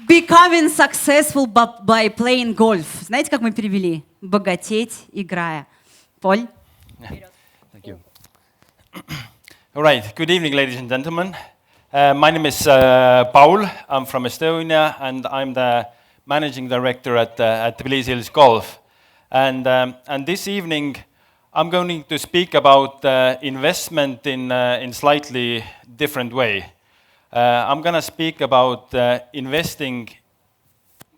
Becoming successful by playing golf. Знаете, как мы перевели? Богатеть, играя. Поль? Thank you. All right. Good evening, ladies and gentlemen. My name is Paul. I'm from Estonia, and I'm the managing director at Tbilisi Golf. And this evening, I'm going to speak about investment in slightly different way. I'm going to speak about investing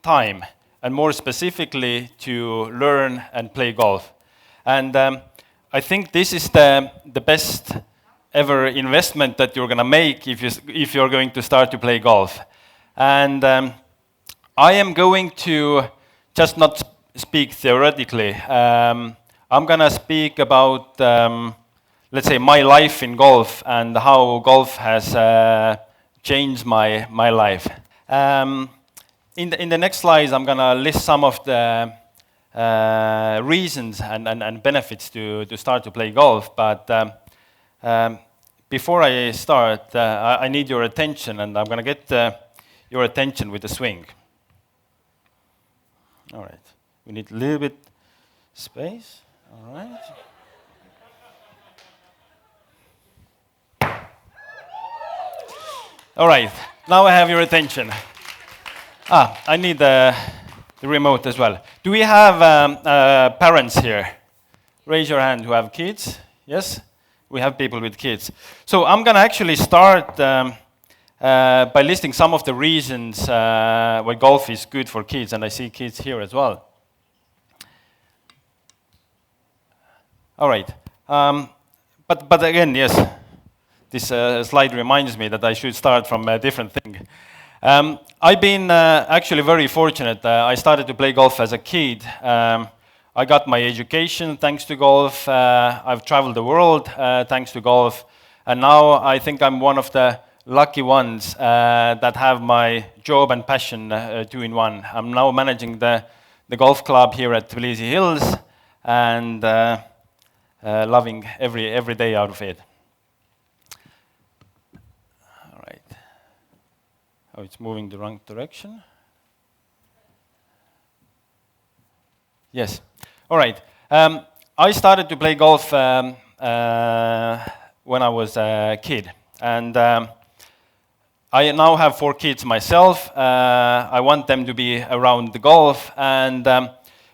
time, and more specifically, to learn and play golf. And I think this is the best ever investment that you're going to make if you're going to start to play golf. And I am going to just not speak theoretically. I'm going to speak about, let's say, my life in golf and how golf has changed my life. In the next slides, I'm going to list some of the reasons and benefits to start to play golf. But before I start, I need your attention, and I'm going to get your attention with the swing. All right. We need a little bit space. All right. All right. Now I have your attention. I need the remote as well. Do we have parents here? Raise your hand who have kids. Yes? We have people with kids. So I'm going to actually start by listing some of the reasons why golf is good for kids, and I see kids here as well. All right. But again, yes, this slide reminds me that I should start from a different thing. I've been actually very fortunate. I started to play golf as a kid. I got my education thanks to golf. I've traveled the world thanks to golf. And now I think I'm one of the lucky ones that have my job and passion two in one. I'm now managing the golf club here at Tbilisi Hills and loving every day out of it. All right. Oh, it's moving the wrong direction. Yes. All right. I started to play golf when I was a kid. And I now have 4 kids myself. I want them to be around the golf. And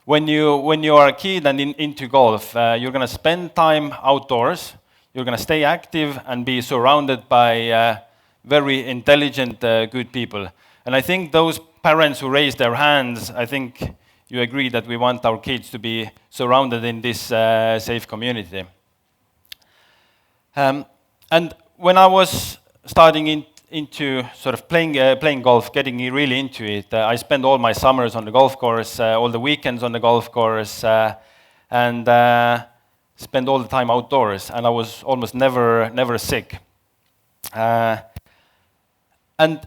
when you are a kid and into golf, you're going to spend time outdoors. You're going to stay active and be surrounded by very intelligent, good people. And I think those parents who raise their hands, I think you agree that we want our kids to be surrounded in this safe community. And when I was starting into sort of playing golf, getting really into it, I spent all my summers on the golf course, all the weekends on the golf course, and spent all the time outdoors. And I was almost never sick. And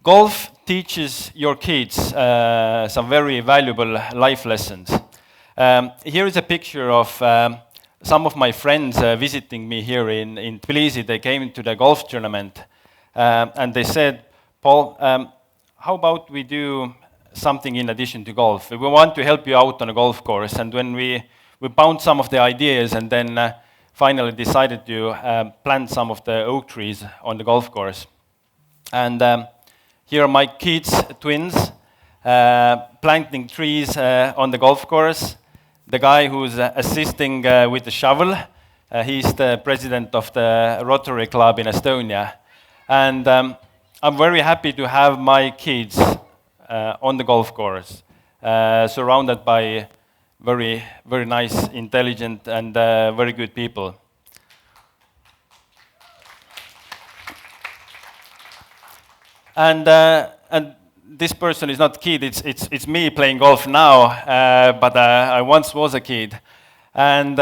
golf teaches your kids some very valuable life lessons. Here is a picture of some of my friends visiting me here in Tbilisi. They came to the golf tournament, and they said, Paul, how about we do something in addition to golf? We want to help you out on a golf course. And when we bound some of the ideas and then finally decided to plant some of the oak trees on the golf course. And here are my kids, twins, planting trees on the golf course. The guy who's assisting with the shovel, he's the president of the Rotary Club in Estonia. And I'm very happy to have my kids on the golf course, surrounded by very, very nice, intelligent, and very good people. And this person is not a kid, it's me playing golf now, but I once was a kid. And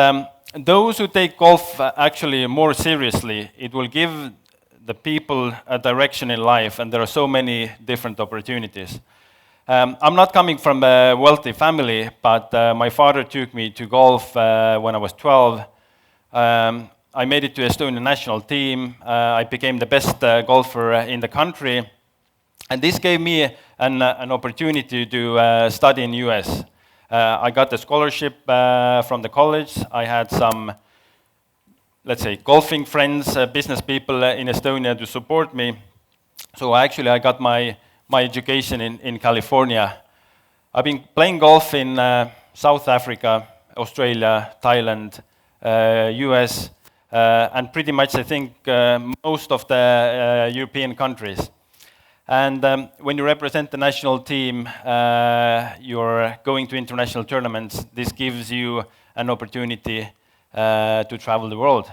those who take golf actually more seriously, it will give the people a direction in life, and there are so many different opportunities. I'm not coming from a wealthy family, but my father took me to golf when I was 12. I made it to Estonian national team. I became the best golfer in the country. And this gave me an opportunity to study in US. I got a scholarship from the college. I had some, let's say, golfing friends, business people in Estonia to support me. So actually I got my education in California. I've been playing golf in South Africa, Australia, Thailand, US, and pretty much I think most of the European countries. And when you represent the national team, you're going to international tournaments. This gives you an opportunity to travel the world.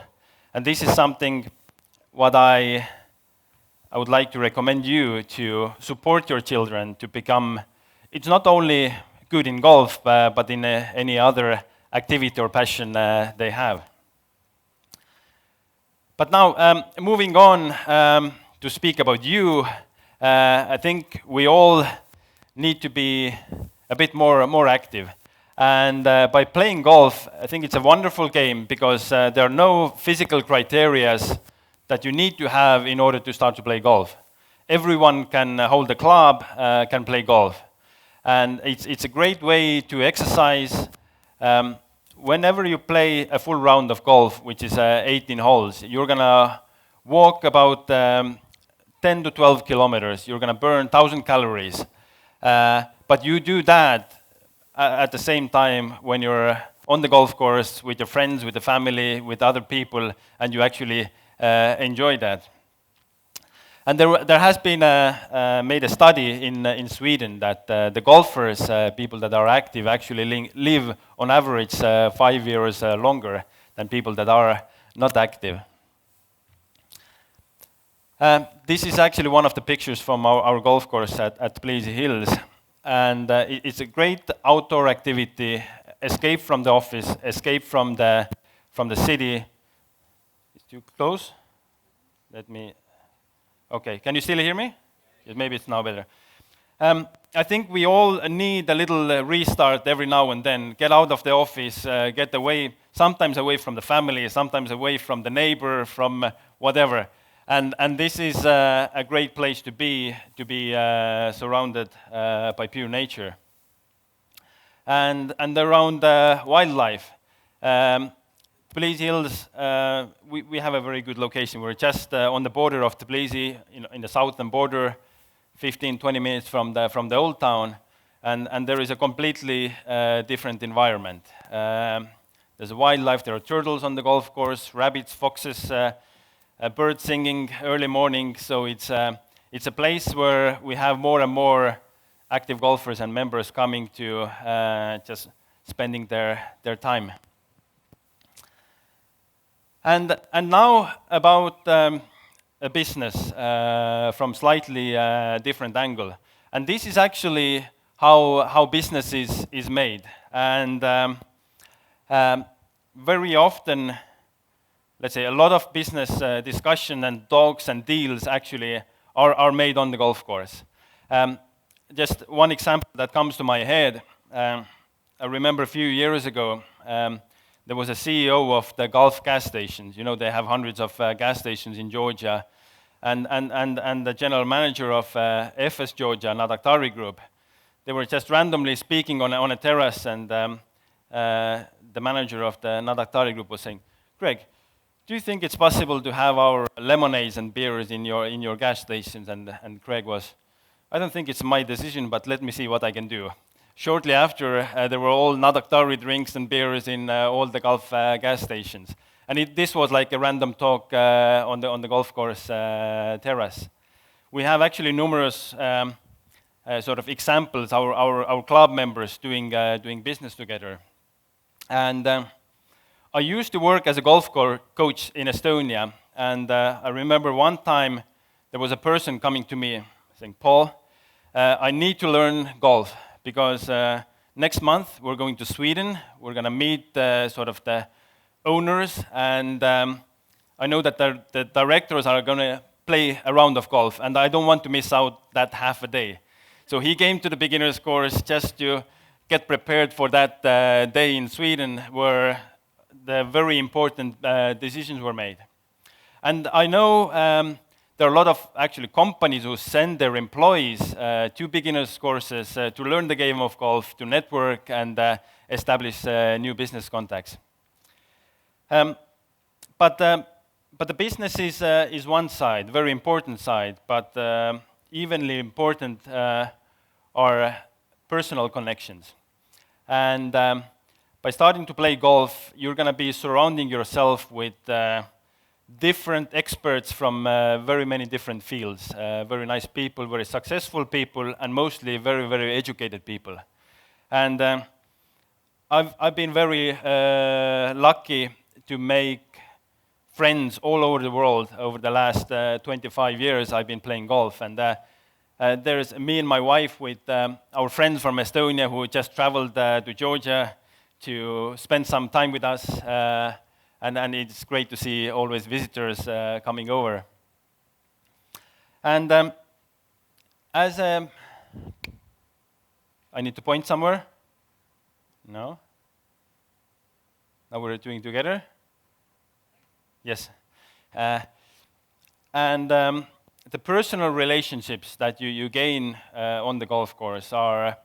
And this is something what I would like to recommend you to support your children to become, it's not only good in golf, but in any other activity or passion they have. But now, moving on to speak about you, I think we all need to be a bit more active. And by playing golf, I think it's a wonderful game because there are no physical criteria that you need to have in order to start to play golf. Everyone can hold a club, can play golf. And it's a great way to exercise. Whenever you play a full round of golf, which is 18 holes, you're going to walk about 10 to 12 kilometers. You're going to burn 1,000 calories. But you do that at the same time when you're on the golf course with your friends, with the family, with other people, and you actually enjoy that. And there has been made a study in Sweden that the golfers, people that are active, actually live on average 5 years longer than people that are not active. This is actually one of the pictures from our golf course at Tbilisi Hills. And it's a great outdoor activity, escape from the office, escape from the city. It's too close? Let me... Okay, can you still hear me? Maybe it's now better. I think we all need a little restart every now and then. Get out of the office, get away, sometimes away from the family, sometimes away from the neighbor, from whatever. And this is a great place to be surrounded by pure nature. And around wildlife. Tbilisi Hills, we have a very good location. We're just on the border of Tbilisi, in the southern border, 15, 20 minutes from the old town, and there is a completely different environment. There's a wildlife, there are turtles on the golf course, rabbits, foxes, birds singing early morning, so it's a place where we have more and more active golfers and members coming to just spending their time. And now about a business from slightly different angle. And this is actually how business is made. And very often, let's say, a lot of business discussion and talks and deals actually are made on the golf course. Just one example that comes to my head. I remember a few years ago, there was a CEO of the Gulf gas stations. You know, they have hundreds of gas stations in Georgia. And the general manager of FS Georgia, Nadaktari Group, they were just randomly speaking on a terrace, and the manager of the Nadaktari Group was saying, "Greg, do you think it's possible to have our lemonades and beers in your gas stations?" And Craig was, "I don't think it's my decision, but let me see what I can do." Shortly after, there were all Nadaktari drinks and beers in all the Gulf gas stations. And this was like a random talk on the golf course terrace. We have actually numerous sort of examples, our club members doing business together. And I used to work as a golf coach in Estonia, and I remember one time there was a person coming to me saying, "Paul, I need to learn golf, because next month we're going to Sweden. We're going to meet sort of the owners, and I know that the directors are going to play a round of golf, and I don't want to miss out that half a day." So he came to the beginner's course just to get prepared for that day in Sweden where the very important decisions were made. And I know there are a lot of actually companies who send their employees to beginners courses to learn the game of golf, to network and establish new business contacts. But the business is one side, very important side, but evenly important are personal connections. And by starting to play golf, you're going to be surrounding yourself with different experts from very many different fields, very nice people, very successful people, and mostly very, very educated people. And I've been very lucky to make friends all over the world over the last 25 years I've been playing golf. And there's me and my wife with our friends from Estonia who just traveled to Georgia to spend some time with us. And it's great to see always visitors coming over. And as I need to point somewhere? No? Now we're doing together? Yes. And the personal relationships that you gain on the golf course are,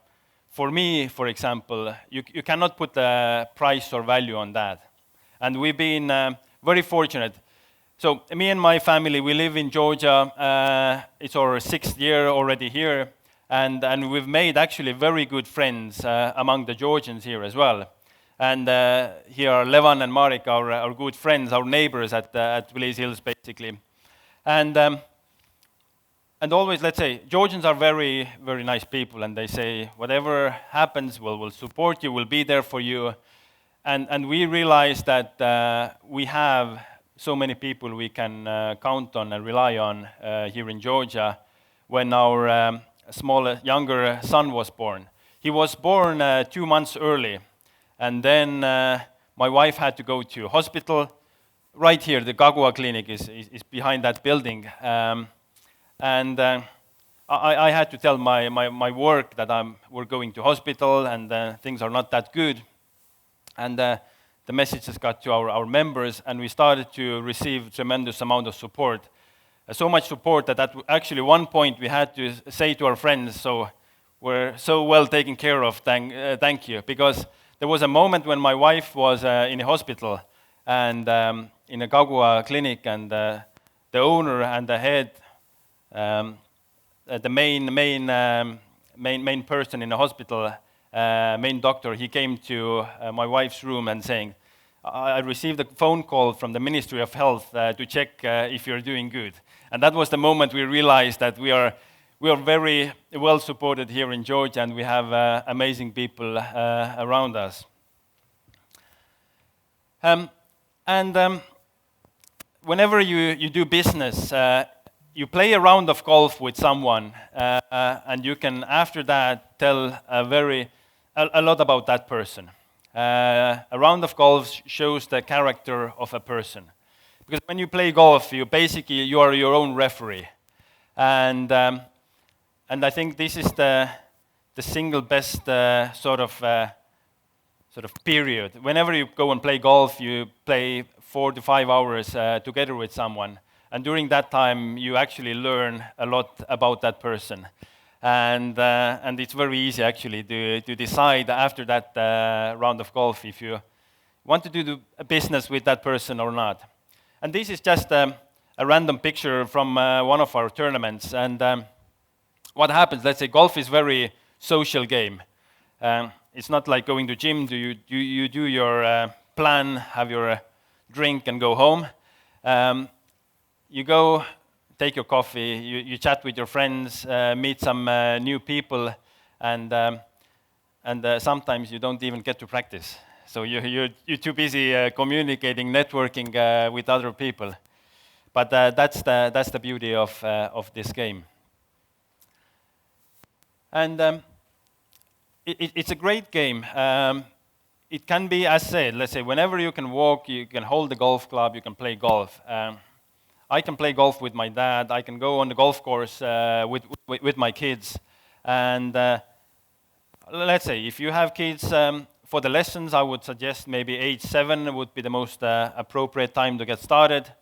for me, for example, you cannot put a price or value on that. And we've been very fortunate. So me and my family, we live in Georgia. It's our 6th year already here. And we've made actually very good friends among the Georgians here as well. And here are Levan and Marek, our good friends, our neighbors at Tbilisi Hills, basically. And always, let's say, Georgians are very, very nice people. And they say, whatever happens, we'll support you, we'll be there for you. And we realize that we have so many people we can count on and rely on here in Georgia. When our younger son was born, he was born 2 months early, and then my wife had to go to hospital. Right here, the Gagua clinic is behind that building, and I had to tell my work that we're going to hospital and things are not that good. And the messages got to our members, and we started to receive tremendous amount of support. So much support that at actually one point we had to say to our friends, so we're so well taken care of, thank you. Because there was a moment when my wife was in a hospital and in a Gagua clinic, and the owner and the head, the main person in the hospital, main doctor, he came to my wife's room and saying, I received a phone call from the Ministry of Health to check if you're doing good. And that was the moment we realized that we are very well supported here in Georgia, and we have amazing people around us. Whenever you do business, you play a round of golf with someone, and you can, after that, tell a lot about that person. A round of golf shows the character of a person. Because when you play golf, you are your own referee. And I think this is the single best sort of period. Whenever you go and play golf, you play 4 to 5 hours together with someone. And during that time, you actually learn a lot about that person. And it's very easy, actually, to decide after that round of golf if you want to do a business with that person or not. And this is just a random picture from one of our tournaments. And what happens, let's say golf is a very social game. It's not like going to gym. You do your plan, have your drink, and go home. You go, take your coffee, you chat with your friends, meet some new people, and sometimes you don't even get to practice. So you're too busy communicating, networking with other people. But that's the beauty of this game. And it's a great game. It can be, as said, let's say, whenever you can walk, you can hold the golf club, you can play golf. I can play golf with my dad. I can go on the golf course with my kids. And let's say, if you have kids, for the lessons, I would suggest maybe age 7 would be the most appropriate time to get started.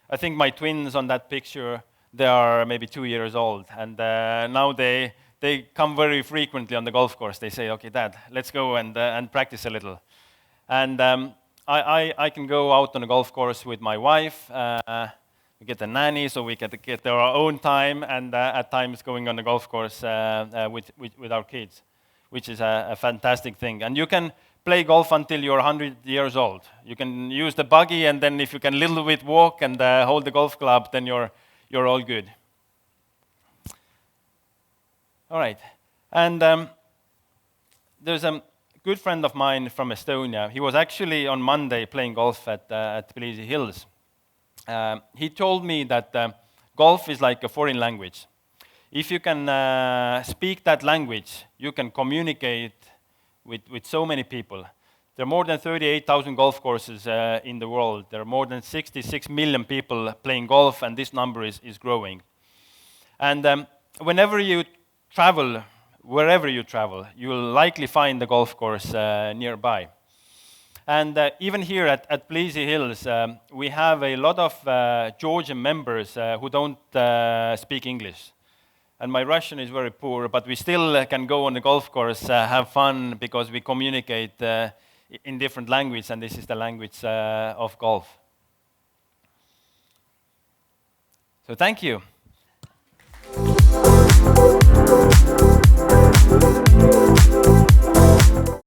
I think my twins on that picture, they are maybe 2 years old, and now they come very frequently on the golf course. They say, "Okay, Dad, let's go and practice a little." And I can go out on a golf course with my wife. We get a nanny, so we get our own time, and at times going on the golf course with our kids, which is a fantastic thing. And you can play golf until you're 100 years old. You can use the buggy, and then if you can little bit walk and hold the golf club, then you're all good. All right. And there's a good friend of mine from Estonia. He was actually on Monday playing golf at Tbilisi Hills. He told me that golf is like a foreign language. If you can speak that language, you can communicate with so many people. There are more than 38,000 golf courses in the world. There are more than 66 million people playing golf, and this number is growing. And whenever you travel, wherever you travel, you will likely find the golf course nearby. And even here at Tbilisi Hills, we have a lot of Georgian members who don't speak English. And my Russian is very poor, but we still can go on the golf course, have fun, because we communicate in different languages, and this is the language of golf. So thank you.